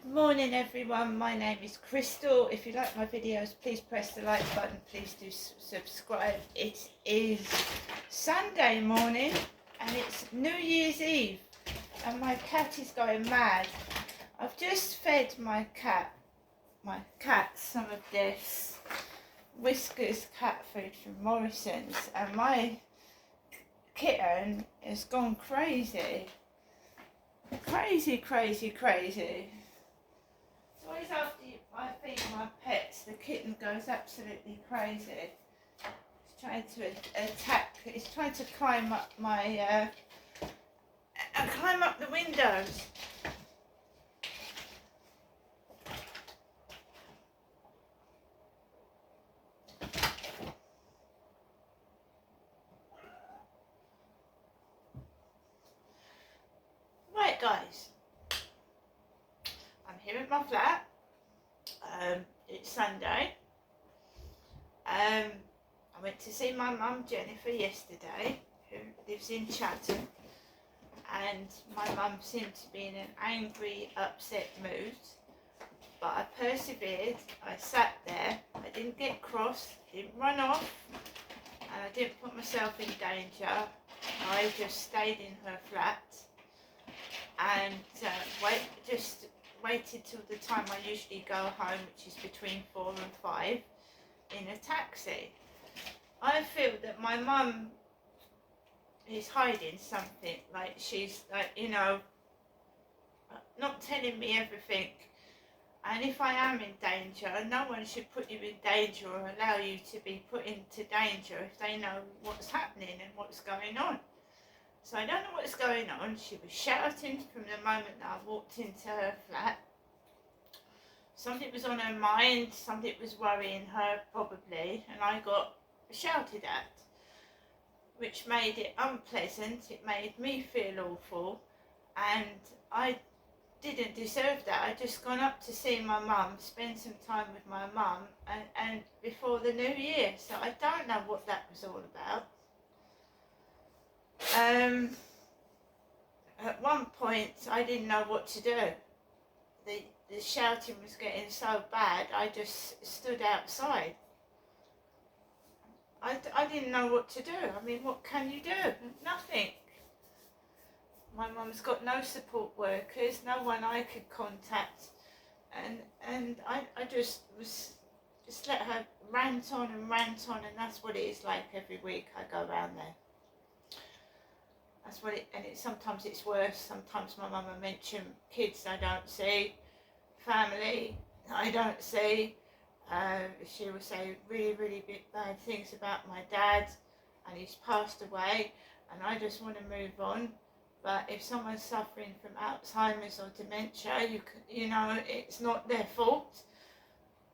Good morning everyone, my name is Crystal. If you like my videos, please press the like button, please do subscribe. It is Sunday morning and it's New Year's Eve and my cat is going mad. I've just fed my cat some of this Whiskas cat food from Morrison's and my kitten has gone crazy. Crazy. Always after I feed my pets, the kitten goes absolutely crazy. It's trying to attack. It's trying to climb up my climb up the windows. Right, guys. I'm here at my flat. It's Sunday. I went to see my mum Jennifer yesterday, who lives in Chatham, and my mum seemed to be in an angry, upset mood, but I persevered. I sat there, I didn't get cross, didn't run off, and I didn't put myself in danger. I just stayed in her flat and waited till the time I usually go home, which is between 4 and 5, in a taxi. I feel that my mum is hiding something, like she's not telling me everything. And if I am in danger, no one should put you in danger or allow you to be put into danger if they know what's happening and what's going on. So I don't know what's going on. She was shouting from the moment that I walked into her flat. Something was on her mind, something was worrying her probably, and I got shouted at, which made it unpleasant. It made me feel awful, and I didn't deserve that. I just gone up to see my mum, spend some time with my mum, and before the new year, so I don't know what that was all about. At one point I didn't know what to do. The shouting was getting so bad, I just stood outside. I didn't know what to do. I mean, what can you do? Nothing. My mum's got no support workers, no one I could contact, and I just let her rant on, and that's what it is like every week I go around there. That's what sometimes it's worse. Sometimes my mum will mention kids I don't see, family I don't see. She will say really bad things about my dad, and he's passed away, and I just want to move on. But if someone's suffering from Alzheimer's or dementia, you know, it's not their fault.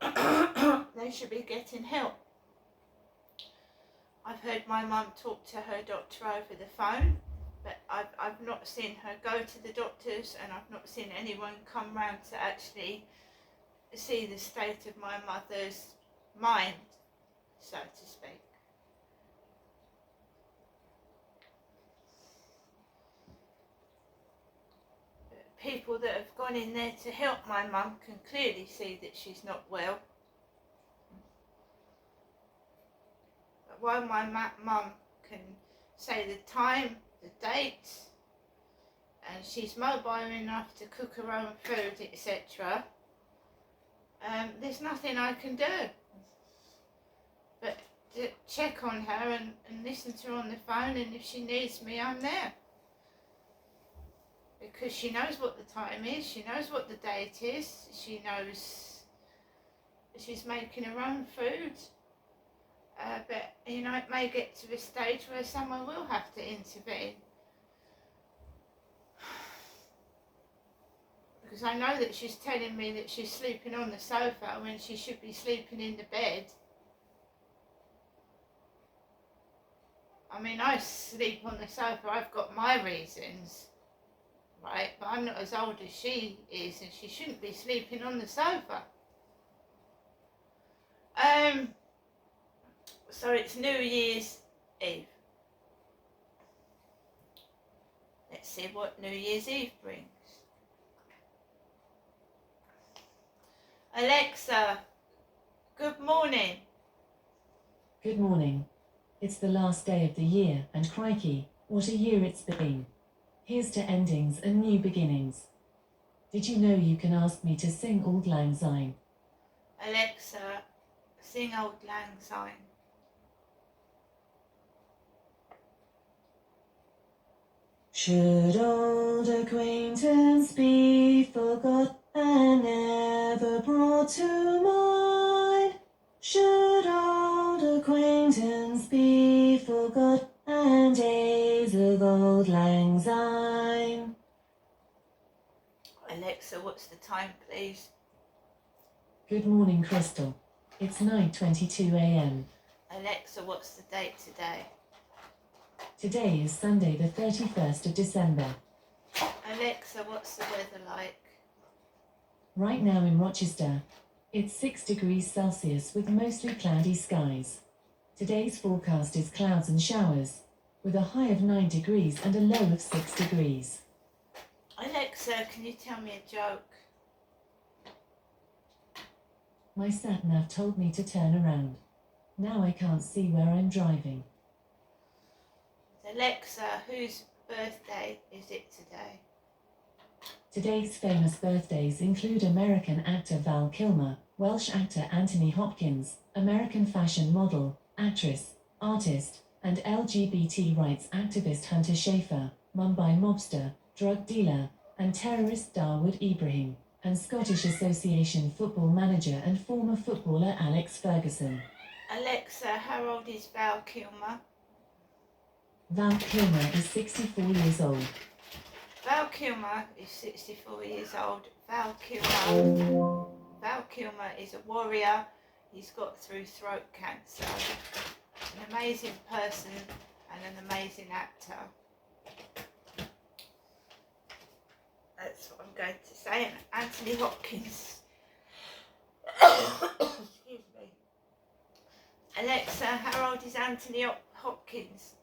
They should be getting help. I've heard my mum talk to her doctor over the phone, but I've not seen her go to the doctors, and I've not seen anyone come round to actually see the state of my mother's mind, so to speak. People that have gone in there to help my mum can clearly see that she's not well. But while my mum can say the time, the date, and she's mobile enough to cook her own food, etc., there's nothing I can do but to check on her and listen to her on the phone, and if she needs me, I'm there. Because she knows what the time is, she knows what the date is, she knows she's making her own food. But, you know, it may get to a stage where someone will have to intervene. Because I know that she's telling me that she's sleeping on the sofa when she should be sleeping in the bed. I mean, I sleep on the sofa, I've got my reasons, right? But I'm not as old as she is, and she shouldn't be sleeping on the sofa. So it's New Year's Eve. Let's see what New Year's Eve brings. Alexa, good morning. Good morning. It's the last day of the year, and crikey, what a year it's been. Here's to endings and new beginnings. Did you know you can ask me to sing Auld Lang Syne? Alexa, sing Auld Lang Syne. Should old acquaintance be forgot and never brought to mind? Should old acquaintance be forgot and days of Auld Lang Syne? Alexa, what's the time, please? Good morning, Crystal. It's 9:22 a.m. Alexa, what's the date today? Today is Sunday, the 31st of December. Alexa, what's the weather like? Right now in Rochester, it's 6 degrees Celsius with mostly cloudy skies. Today's forecast is clouds and showers, with a high of 9 degrees and a low of 6 degrees. Alexa, can you tell me a joke? My sat-nav told me to turn around. Now I can't see where I'm driving. Alexa, whose birthday is it today? Today's famous birthdays include American actor Val Kilmer, Welsh actor Anthony Hopkins, American fashion model, actress, artist, and LGBT rights activist Hunter Schafer, Mumbai mobster, drug dealer, and terrorist Dawood Ibrahim, and Scottish Association football manager and former footballer Alex Ferguson. Alexa, how old is Val Kilmer? Val Kilmer is 64 years old. Val Kilmer is 64 years old. Val Kilmer is a warrior. He's got through throat cancer. An amazing person and an amazing actor. That's what I'm going to say. And Anthony Hopkins. Excuse me. Alexa, how old is Anthony Hopkins?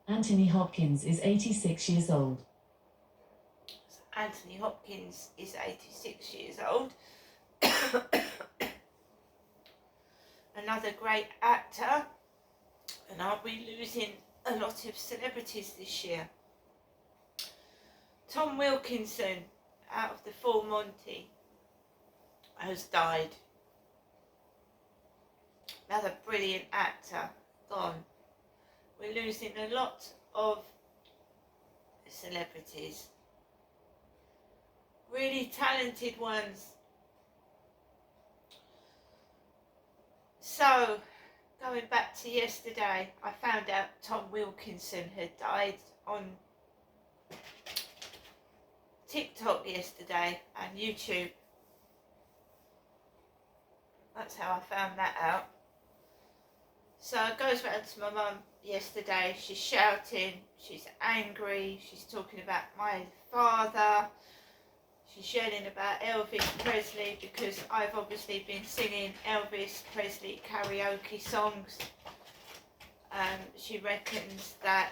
Anthony Hopkins is 86 years old. Anthony Hopkins is 86 years old. Another great actor. And are we losing a lot of celebrities this year? Tom Wilkinson, out of the Full Monty, has died. Another brilliant actor, gone. We're losing a lot of celebrities. Really talented ones. So, going back to yesterday, I found out Tom Wilkinson had died on TikTok yesterday and YouTube. That's how I found that out. So it goes round to my mum yesterday. She's shouting, she's angry, she's talking about my father. She's yelling about Elvis Presley because I've obviously been singing Elvis Presley karaoke songs. She reckons that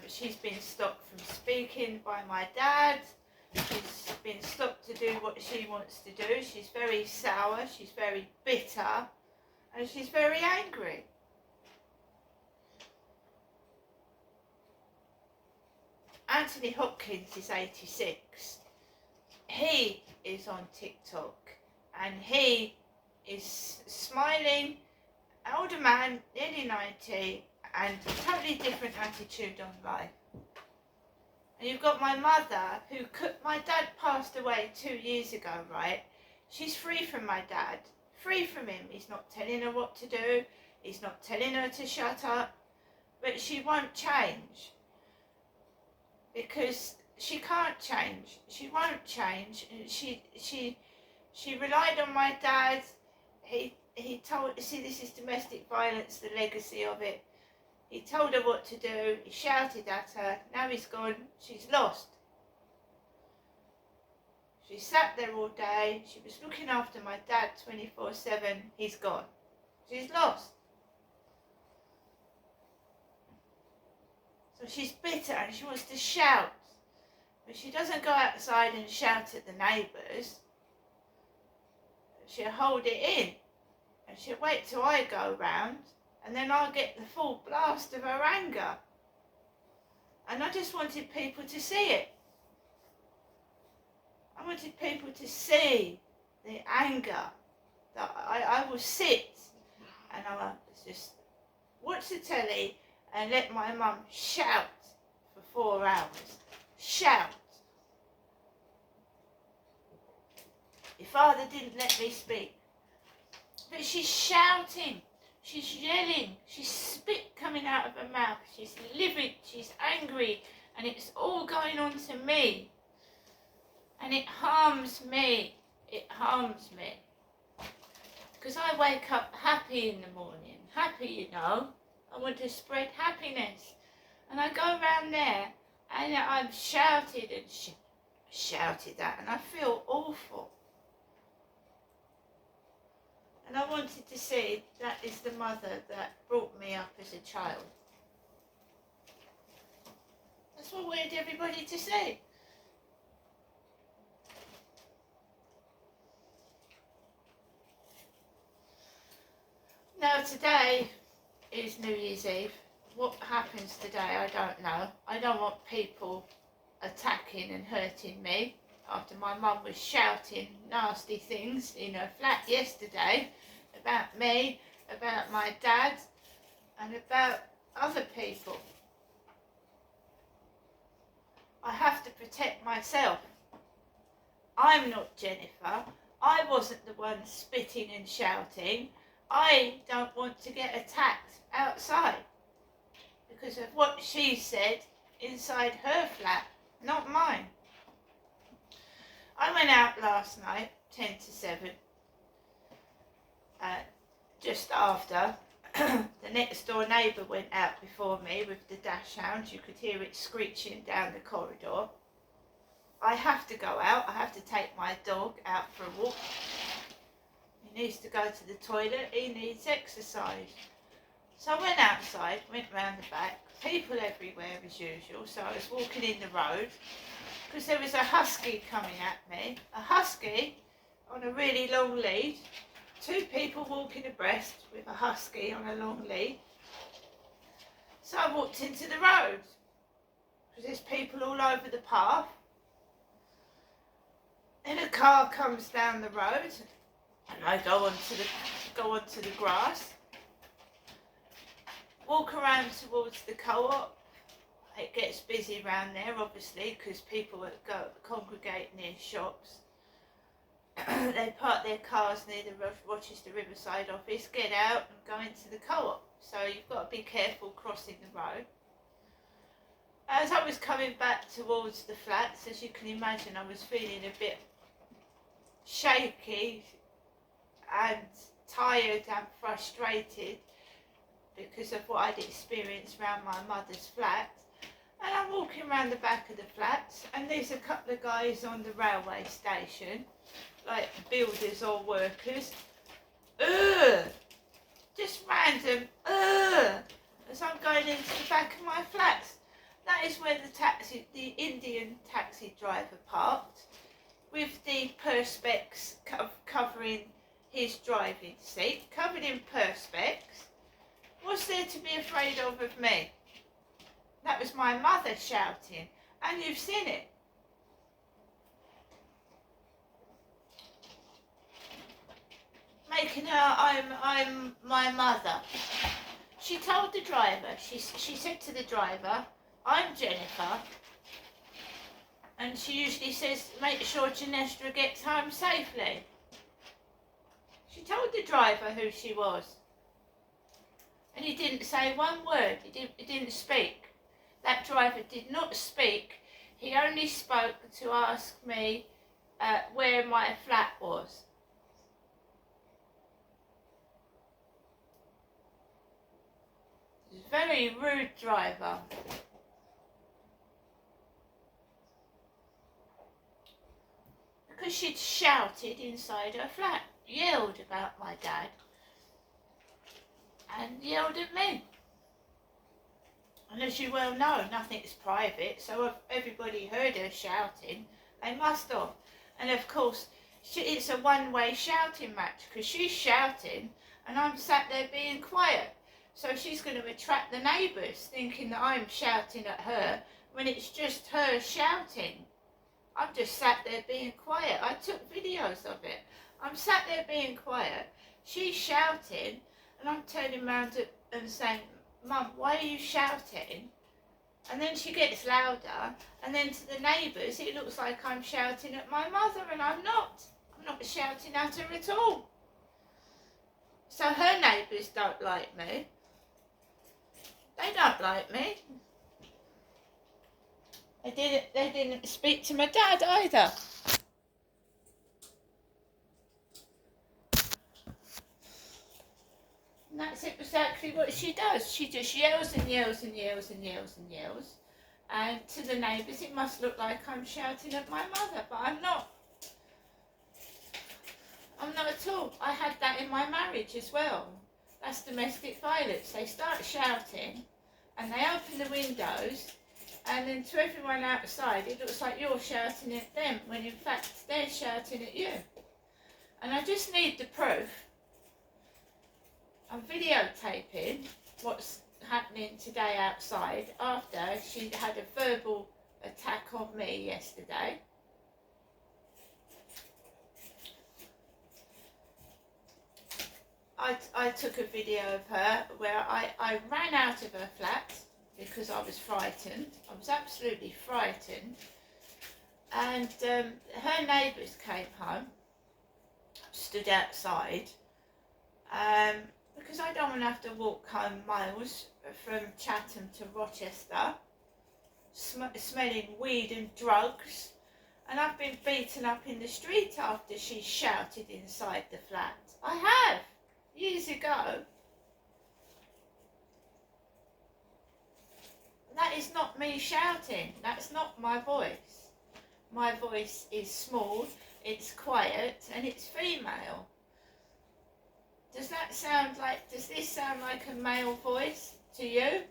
she's been stopped from speaking by my dad. She's been stopped to do what she wants to do. She's very sour, she's very bitter, and she's very angry. Anthony Hopkins is 86. He is on TikTok and he is smiling, older man, nearly 90, and totally different attitude on life. And you've got my mother, my dad passed away 2 years ago, right? She's free from my dad, free from him. He's not telling her what to do, he's not telling her to shut up, but she won't change. Because she can't change. She won't change. She relied on my dad. He told, see, this is domestic violence, the legacy of it. He told her what to do. He shouted at her. Now he's gone. She's lost. She sat there all day. She was looking after my dad 24/7. He's gone. She's lost. So she's bitter and she wants to shout. But she doesn't go outside and shout at the neighbours. she'll hold it in, and she'll wait till I go round, and then I'll get the full blast of her anger. And I just wanted people to see it. I wanted people to see the anger that I will sit and I will just watch the telly and let my mum shout for 4 hours. Shout. Your father didn't let me speak. But she's shouting. She's yelling. She's spit coming out of her mouth. She's livid. She's angry. And it's all going on to me. And it harms me. It harms me. Because I wake up happy in the morning. Happy, you know. I want to spread happiness. And I go around there and I'm shouted and shouted at, and I feel awful. And I wanted to say that is the mother that brought me up as a child. That's what I wanted everybody to see. Now today is New Year's Eve. What happens today, I don't know. I don't want people attacking and hurting me after my mum was shouting nasty things in her flat yesterday about me, about my dad, and about other people. I have to protect myself. I'm not Jennifer. I wasn't the one spitting and shouting. I don't want to get attacked outside because of what she said inside her flat, not mine. I went out last night, 10 to 7, just after. The next door neighbour went out before me with the dash hound. You could hear it screeching down the corridor. I have to go out. I have to take my dog out for a walk. He needs to go to the toilet. He needs exercise. So I went outside, went round the back. People everywhere as usual. So I was walking in the road because there was a husky coming at me. A husky on a really long lead. 2 people walking abreast with a husky on a long lead. So I walked into the road because there's people all over the path. Then a car comes down the road and I go onto the grass. Walk around towards the co-op. It gets busy around there, obviously, because people congregate near shops. They park their cars near the Rochester Riverside office, get out and go into the co-op. So you've got to be careful crossing the road. As I was coming back towards the flats, as you can imagine, I was feeling a bit shaky and tired and frustrated because of what I'd experienced around my mother's flat. And I'm walking around the back of the flats and there's a couple of guys on the railway station, like builders or workers. Just random, as I'm going into the back of my flats. That is where the Indian taxi driver parked, with the perspex covering his driving seat, covered in perspex. What's there to be afraid of me? That was my mother shouting, and you've seen it. Making her, I'm my mother. She told the driver, she said to the driver, I'm Jennifer. And she usually says, make sure Janestra gets home safely. She told the driver who she was. And he didn't say one word, he didn't speak. That driver did not speak. He only spoke to ask me where my flat was. Very rude driver. Because she'd shouted inside her flat, yelled about my dad, and yelled at me. And as you well know, nothing's private, so if everybody heard her shouting, they must have. And of course, It's a one-way shouting match because she's shouting and I'm sat there being quiet. So she's going to attract the neighbours thinking that I'm shouting at her when it's just her shouting. I'm just sat there being quiet. I took videos of it. I'm sat there being quiet. She's shouting and I'm turning around and saying, Mum, why are you shouting? And then she gets louder, and then to the neighbours it looks like I'm shouting at my mother, and I'm not. I'm not shouting at her at all. So her neighbours don't like me. They don't like me. They didn't speak to my dad either. And that's exactly what she does. She just yells and yells and yells and yells and yells. And to the neighbours it must look like I'm shouting at my mother, but I'm not. I'm not at all. I had that in my marriage as well. That's domestic violence. They start shouting and they open the windows, and then to everyone outside it looks like you're shouting at them when in fact they're shouting at you. And I just need the proof. I'm videotaping what's happening today outside after she had a verbal attack on me yesterday. I took a video of her where I ran out of her flat because I was frightened. I was absolutely frightened. And her neighbours came home, stood outside, because I don't want to have to walk home miles from Chatham to Rochester, smelling weed and drugs. And I've been beaten up in the street after she shouted inside the flat. I have. Years ago. That is not me shouting. That's not my voice. My voice is small, it's quiet, and it's female. Does this sound like a male voice to you?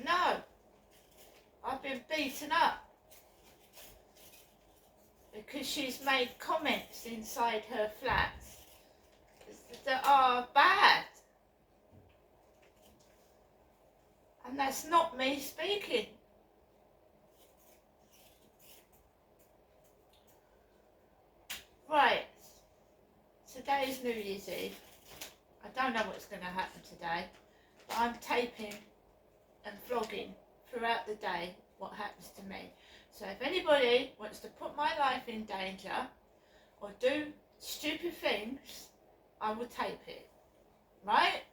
No. I've been beaten up because she's made comments inside her flat that are bad. And that's not me speaking. Right. Today's New Year's Eve. I don't know what's going to happen today, but I'm taping and vlogging throughout the day what happens to me. So if anybody wants to put my life in danger or do stupid things, I will tape it, right?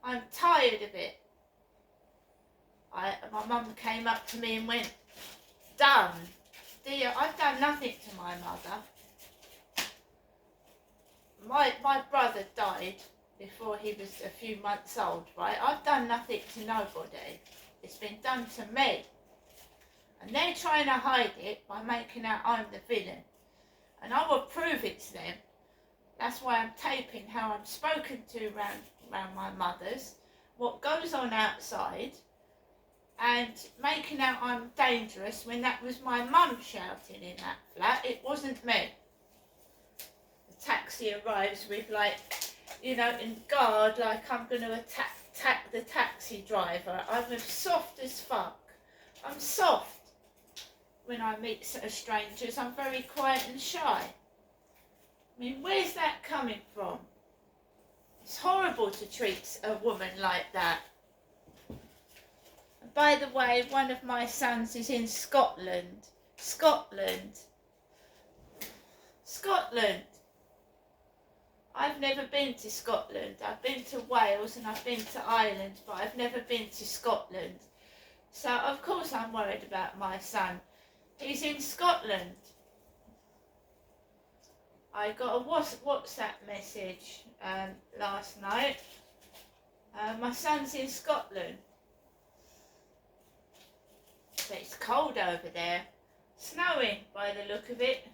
I'm tired of it. My mum came up to me and went, "Done. Dear, I've done nothing to my mother. My brother died before he was a few months old, right? I've done nothing to nobody. It's been done to me. And they're trying to hide it by making out I'm the villain. And I will prove it's them. That's why I'm taping how I'm spoken to around my mother's, what goes on outside, and making out I'm dangerous when that was my mum shouting in that flat. It wasn't me. The taxi arrives with, like, you know, in guard, like I'm going to attack the taxi driver. I'm as soft as fuck. I'm soft. When I meet strangers, I'm very quiet and shy. I mean, where's that coming from? It's horrible to treat a woman like that. And by the way, one of my sons is in Scotland. Scotland. I've never been to Scotland. I've been to Wales and I've been to Ireland, but I've never been to Scotland. So, of course, I'm worried about my son. He's in Scotland. I got a WhatsApp message last night. My son's in Scotland. But it's cold over there. Snowing by the look of it.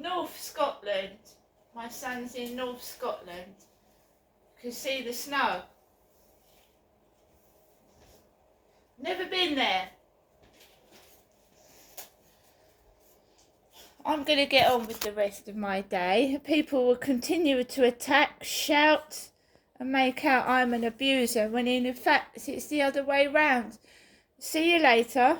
North Scotland. My son's in North Scotland. You can see the snow. Never been there. I'm going to get on with the rest of my day. People will continue to attack, shout, and make out I'm an abuser, when in fact it's the other way round. See you later.